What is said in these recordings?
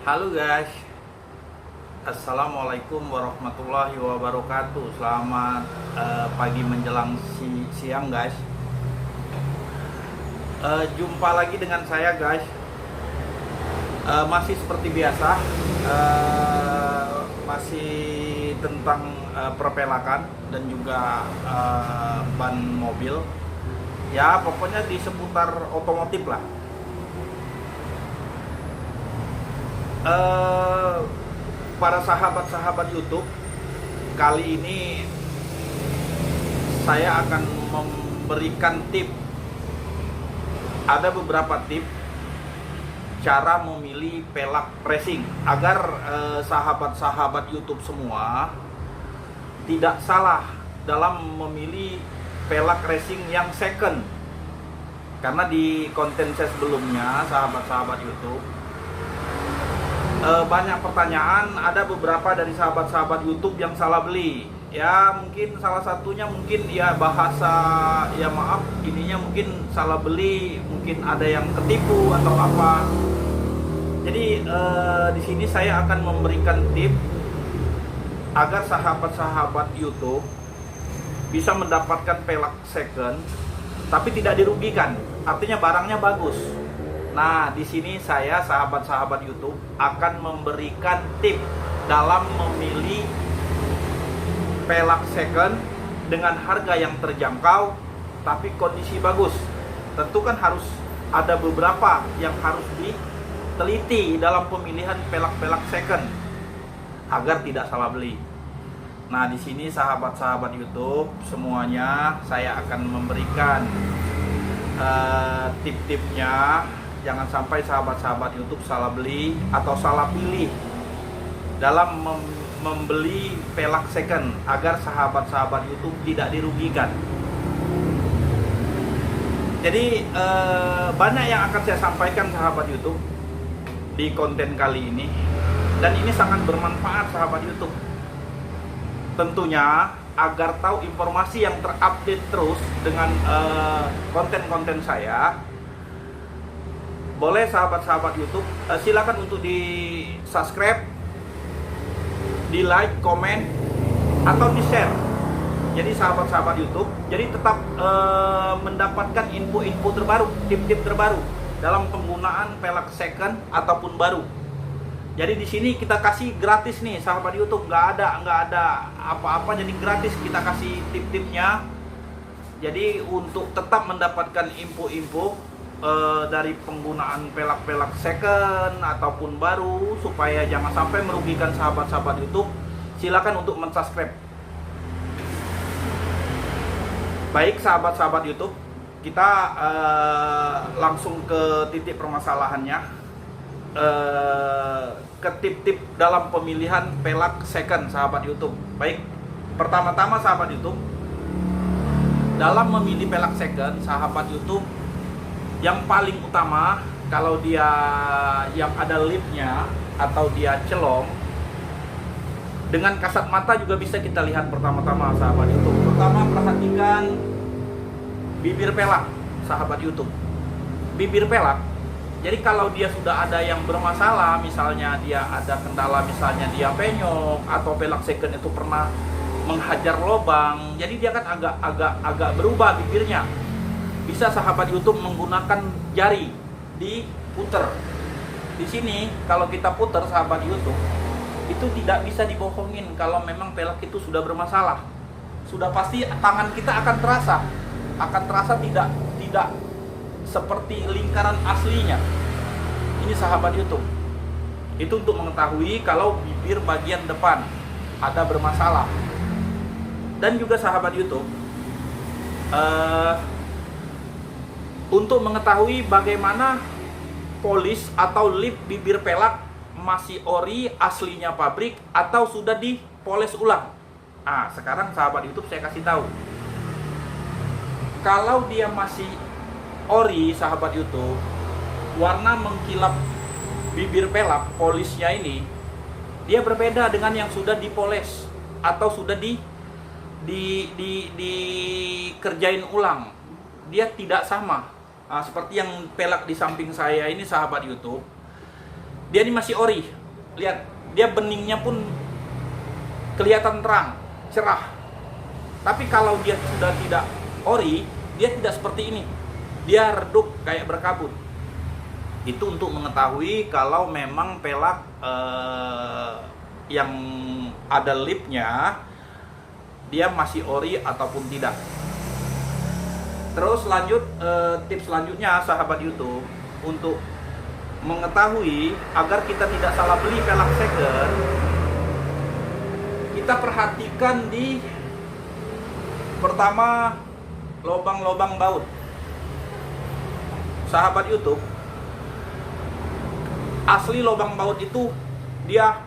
Halo guys, Assalamualaikum warahmatullahi wabarakatuh. Selamat pagi menjelang siang guys. Jumpa lagi dengan saya guys. Masih seperti biasa, masih tentang perpelakan dan juga ban mobil. Ya pokoknya di seputar otomotif lah. Para sahabat-sahabat YouTube, kali ini saya akan memberikan tip. Ada beberapa tip cara memilih pelak racing agar sahabat-sahabat YouTube semua tidak salah dalam memilih pelak racing yang second. Karena di konten saya sebelumnya, sahabat-sahabat YouTube, banyak pertanyaan, ada beberapa dari sahabat-sahabat YouTube yang salah beli. Ya mungkin salah satunya mungkin ya bahasa, ya maaf, ininya mungkin salah beli, mungkin ada yang ketipu atau apa. Jadi di sini saya akan memberikan tip agar sahabat-sahabat YouTube bisa mendapatkan pelak second tapi tidak dirugikan. Artinya barangnya bagus. Nah, di sini saya, sahabat-sahabat YouTube, akan memberikan tip dalam memilih pelak second dengan harga yang terjangkau tapi kondisi bagus. Tentu kan harus ada beberapa yang harus diteliti dalam pemilihan pelak-pelak second agar tidak salah beli. Nah, di sini sahabat-sahabat YouTube semuanya saya akan memberikan tip-tipnya. Jangan sampai sahabat-sahabat YouTube salah beli atau salah pilih dalam membeli pelak second agar sahabat-sahabat YouTube tidak dirugikan. Jadi banyak yang akan saya sampaikan sahabat YouTube di konten kali ini, dan ini sangat bermanfaat sahabat YouTube. Tentunya agar tahu informasi yang terupdate terus dengan konten-konten saya, boleh sahabat-sahabat YouTube silakan untuk di subscribe, di like, komen, atau di share. Jadi sahabat-sahabat YouTube, jadi tetap mendapatkan info-info terbaru, tip-tip terbaru dalam penggunaan pelak second ataupun baru. Jadi di sini kita kasih gratis nih sahabat YouTube, nggak ada apa-apa, jadi gratis kita kasih tip-tipnya. Jadi untuk tetap mendapatkan info-info dari penggunaan pelak-pelak second ataupun baru, supaya jangan sampai merugikan sahabat-sahabat YouTube, silakan untuk mensubscribe. Baik sahabat-sahabat YouTube, kita langsung ke titik permasalahannya, ke tip-tip dalam pemilihan pelak second sahabat YouTube. Baik, pertama-tama sahabat YouTube, dalam memilih pelak second sahabat YouTube, yang paling utama, kalau dia yang ada lipnya atau dia celong, dengan kasat mata juga bisa kita lihat. Pertama-tama sahabat YouTube, pertama perhatikan bibir pelak sahabat YouTube. Bibir pelak, jadi kalau dia sudah ada yang bermasalah, misalnya dia ada kendala, misalnya dia penyok atau pelak second itu pernah menghajar lubang, jadi dia kan agak berubah bibirnya. Bisa sahabat YouTube menggunakan jari diputer. Di sini kalau kita puter sahabat YouTube, itu tidak bisa dibohongin kalau memang pelak itu sudah bermasalah. Sudah pasti tangan kita akan terasa tidak seperti lingkaran aslinya. Ini sahabat YouTube. Itu untuk mengetahui kalau bibir bagian depan ada bermasalah. Dan juga sahabat YouTube, untuk mengetahui bagaimana polis atau lip bibir pelak masih ori aslinya pabrik atau sudah dipoles ulang. Nah, sekarang sahabat YouTube saya kasih tahu. Kalau dia masih ori sahabat YouTube, warna mengkilap bibir pelak polisnya ini, dia berbeda dengan yang sudah dipoles atau sudah dikerjain ulang. Dia tidak sama. Seperti yang pelak di samping saya ini sahabat YouTube, Dia ini masih ori. Lihat, dia beningnya pun kelihatan terang, cerah. Tapi kalau dia sudah tidak ori, dia tidak seperti ini. Dia redup kayak berkabut. Itu untuk mengetahui kalau memang pelak yang ada lipnya dia masih ori ataupun tidak. Terus lanjut, tips selanjutnya sahabat YouTube, untuk mengetahui agar kita tidak salah beli pelak second, kita perhatikan di pertama lubang-lubang baut. Sahabat YouTube, asli lubang baut itu dia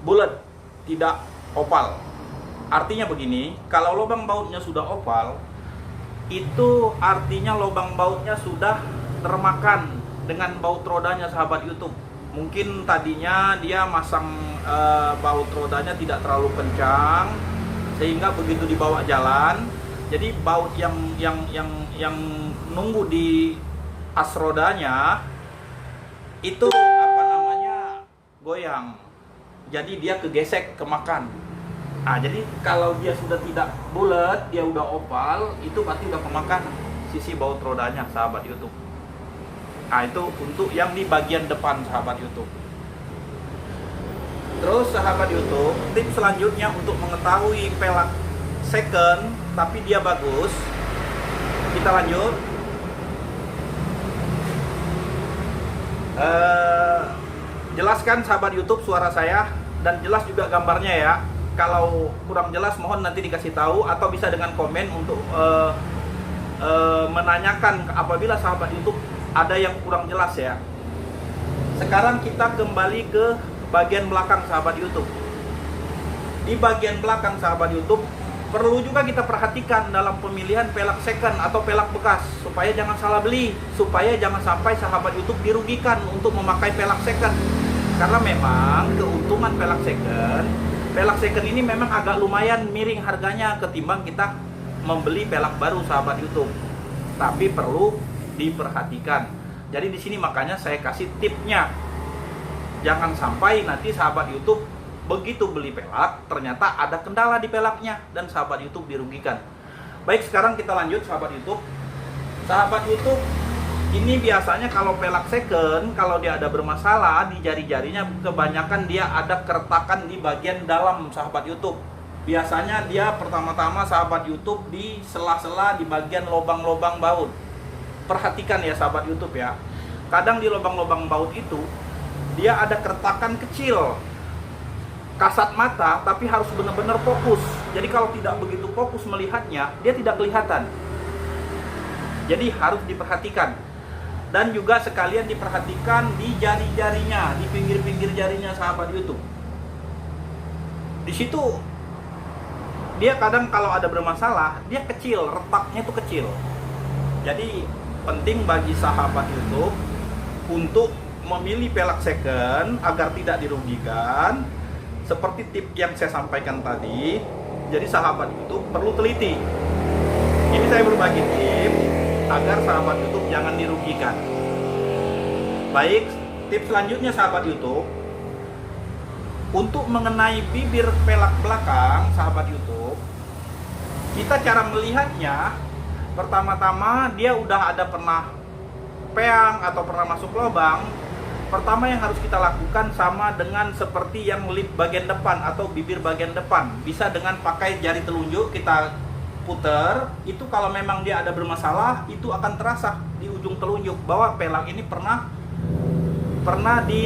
bulat, tidak oval. Artinya begini, kalau lubang bautnya sudah oval, itu artinya lubang bautnya sudah termakan dengan baut rodanya sahabat YouTube. Mungkin tadinya dia masang baut rodanya tidak terlalu kencang, sehingga begitu dibawa jalan, jadi baut yang nunggu di as rodanya itu goyang. Jadi dia kegesek, kemakan. Nah, jadi kalau dia sudah tidak bulat, dia udah oval, itu pasti udah kemakan sisi baut rodanya sahabat YouTube. Nah, itu untuk yang di bagian depan sahabat YouTube. Terus sahabat YouTube, tips selanjutnya untuk mengetahui pelak second tapi dia bagus, kita lanjut. Jelaskan sahabat YouTube suara saya dan jelas juga gambarnya ya. Kalau kurang jelas mohon nanti dikasih tahu atau bisa dengan komen untuk menanyakan apabila sahabat YouTube ada yang kurang jelas ya. Sekarang kita kembali ke bagian belakang sahabat YouTube. Di bagian belakang sahabat YouTube perlu juga kita perhatikan dalam pemilihan pelak second atau pelak bekas, supaya jangan salah beli, supaya jangan sampai sahabat YouTube dirugikan untuk memakai pelak second. Karena memang keuntungan pelak second ini memang agak lumayan miring harganya ketimbang kita membeli pelak baru sahabat YouTube. Tapi perlu diperhatikan. Jadi di sini makanya saya kasih tipnya. Jangan sampai nanti sahabat YouTube begitu beli pelak ternyata ada kendala di pelaknya dan sahabat YouTube dirugikan. Baik, sekarang kita lanjut sahabat YouTube. Sahabat YouTube, ini biasanya kalau pelak second, kalau dia ada bermasalah di jari-jarinya, kebanyakan dia ada keretakan di bagian dalam sahabat YouTube. Biasanya dia pertama-tama sahabat YouTube di sela-sela di bagian lubang-lubang baut. Perhatikan ya sahabat YouTube ya. Kadang di lubang-lubang baut itu dia ada keretakan kecil, kasat mata, tapi harus benar-benar fokus. Jadi kalau tidak begitu fokus melihatnya, dia tidak kelihatan. Jadi harus diperhatikan. Dan juga sekalian diperhatikan di jari-jarinya, di pinggir-pinggir jarinya sahabat YouTube. Di situ dia kadang kalau ada bermasalah, dia kecil, retaknya itu kecil. Jadi penting bagi sahabat YouTube untuk memilih pelak second agar tidak dirugikan. Seperti tip yang saya sampaikan tadi, jadi sahabat YouTube perlu teliti. Ini saya berbagi tip agar sahabat YouTube jangan dirugikan. Baik, tips selanjutnya sahabat YouTube, untuk mengenai bibir pelak belakang sahabat YouTube, kita cara melihatnya, pertama-tama dia udah ada pernah peang atau pernah masuk lubang. Pertama yang harus kita lakukan sama dengan seperti yang lip bagian depan atau bibir bagian depan. Bisa dengan pakai jari telunjuk kita putar. Itu kalau memang dia ada bermasalah, itu akan terasa di ujung telunjuk bahwa pelak ini pernah di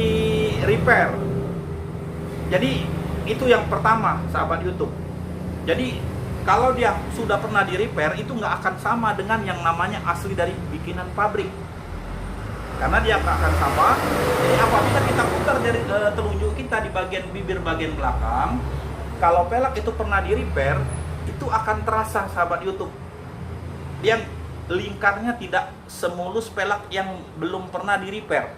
repair. Jadi itu yang pertama sahabat YouTube. Jadi kalau dia sudah pernah di repair, itu nggak akan sama dengan yang namanya asli dari bikinan pabrik. Karena dia nggak akan sama. Jadi apabila kita putar dari telunjuk kita di bagian bibir bagian belakang, kalau pelak itu pernah di repair, itu akan terasa sahabat YouTube. Yang lingkarnya tidak semulus pelak yang belum pernah di repair.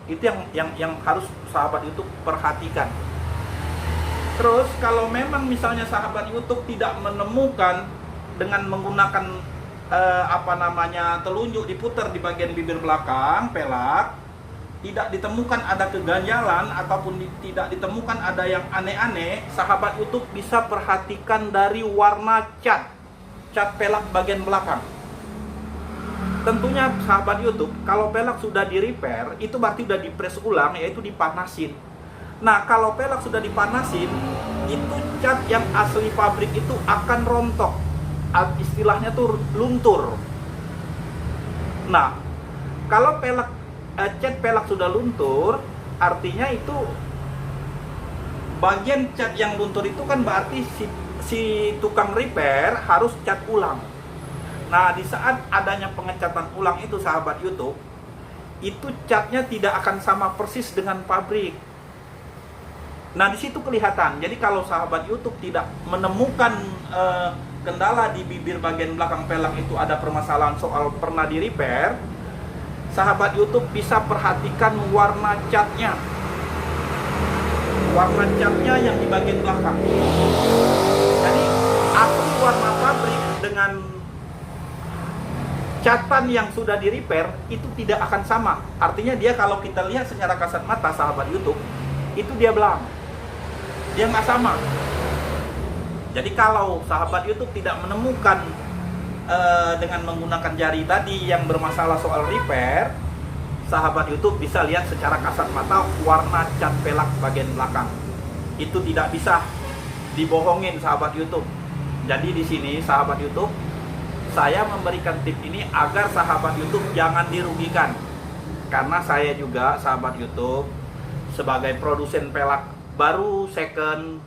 Itu yang harus sahabat YouTube perhatikan. Terus kalau memang misalnya sahabat YouTube tidak menemukan dengan menggunakan telunjuk diputar di bagian bibir belakang pelak, tidak ditemukan ada keganjalan ataupun tidak ditemukan ada yang aneh-aneh, sahabat YouTube bisa perhatikan dari warna cat pelak bagian belakang. Tentunya sahabat YouTube, kalau pelak sudah di repair, itu berarti sudah dipres ulang, yaitu dipanasin. Nah, kalau pelak sudah dipanasin, itu cat yang asli pabrik itu akan rontok. Istilahnya tuh luntur. Nah, kalau cat pelak sudah luntur, artinya itu bagian cat yang luntur itu kan berarti si tukang repair harus cat ulang. Nah, di saat adanya pengecatan ulang itu sahabat YouTube, itu catnya tidak akan sama persis dengan pabrik. Nah, di situ kelihatan. Jadi kalau sahabat YouTube tidak menemukan kendala di bibir bagian belakang pelak itu ada permasalahan soal pernah di repair, sahabat YouTube bisa perhatikan warna catnya. Warna catnya yang di bagian belakang. Jadi asli warna pabrik dengan catan yang sudah di repair itu tidak akan sama. Artinya dia kalau kita lihat secara kasat mata sahabat YouTube, itu dia belang. Dia nggak sama. Jadi kalau sahabat YouTube tidak menemukan dengan menggunakan jari tadi yang bermasalah soal repair, sahabat YouTube bisa lihat secara kasat mata warna cat pelak bagian belakang. Itu tidak bisa dibohongin sahabat YouTube. Jadi di sini sahabat YouTube, saya memberikan tip ini agar sahabat YouTube jangan dirugikan. Karena saya juga sahabat YouTube sebagai produsen pelak baru second,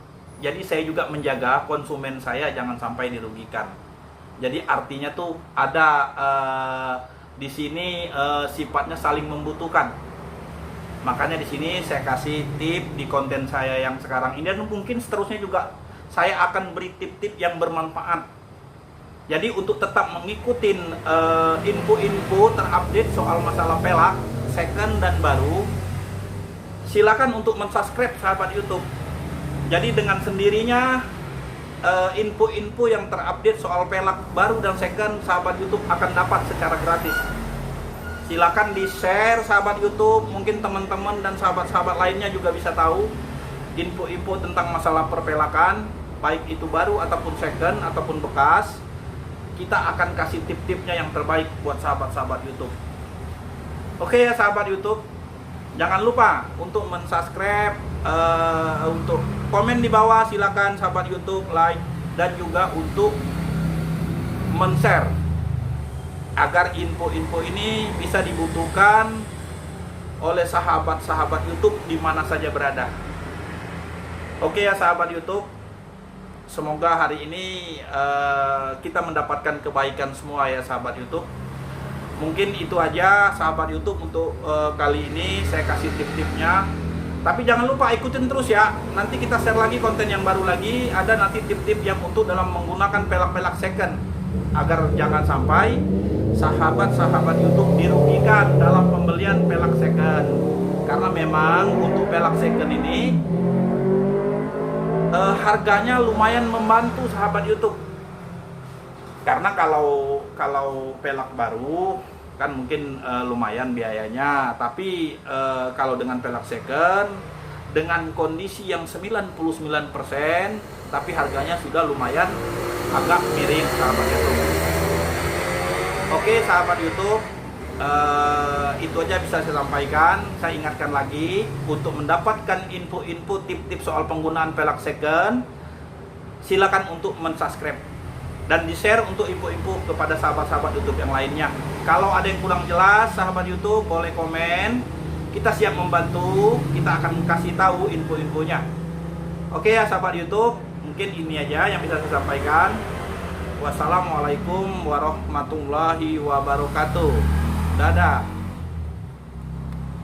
jadi saya juga menjaga konsumen saya jangan sampai dirugikan. Jadi artinya tuh ada di sini sifatnya saling membutuhkan. Makanya di sini saya kasih tip di konten saya yang sekarang ini, dan mungkin seterusnya juga saya akan beri tip-tip yang bermanfaat. Jadi untuk tetap mengikuti info-info terupdate soal masalah pelak second dan baru, silakan untuk mensubscribe sahabat YouTube. Jadi dengan sendirinya info-info yang terupdate soal pelak baru dan second sahabat YouTube akan dapat secara gratis. Silakan di-share sahabat YouTube, mungkin teman-teman dan sahabat-sahabat lainnya juga bisa tahu info-info tentang masalah perpelakan, baik itu baru ataupun second ataupun bekas. Kita akan kasih tip-tipnya yang terbaik buat sahabat-sahabat YouTube. Oke ya sahabat YouTube, jangan lupa untuk mensubscribe, untuk komen di bawah silakan sahabat YouTube, like, dan juga untuk men-share agar info-info ini bisa dibutuhkan oleh sahabat-sahabat YouTube di mana saja berada. Oke ya sahabat YouTube, semoga hari ini kita mendapatkan kebaikan semua ya sahabat YouTube. Mungkin itu aja sahabat YouTube untuk kali ini saya kasih tip-tipnya. Tapi jangan lupa ikutin terus ya. Nanti kita share lagi konten yang baru lagi. Ada nanti tip-tip yang untuk dalam menggunakan pelak-pelak second, agar jangan sampai sahabat-sahabat YouTube dirugikan dalam pembelian pelak second. Karena memang untuk pelak second ini harganya lumayan membantu sahabat YouTube. Karena kalau pelak baru kan mungkin lumayan biayanya, tapi kalau dengan pelak second dengan kondisi yang 99%, tapi harganya sudah lumayan agak miring sahabat YouTube. Oke sahabat YouTube, itu aja bisa saya sampaikan. Saya ingatkan lagi, untuk mendapatkan info-info tip-tip soal penggunaan pelak second, silakan untuk mensubscribe dan di-share untuk info-info kepada sahabat-sahabat YouTube yang lainnya. Kalau ada yang kurang jelas sahabat YouTube, boleh komen. Kita siap membantu, kita akan kasih tahu info-infonya. Oke ya sahabat YouTube, mungkin ini aja yang bisa saya sampaikan. Wassalamualaikum warahmatullahi wabarakatuh. Dadah.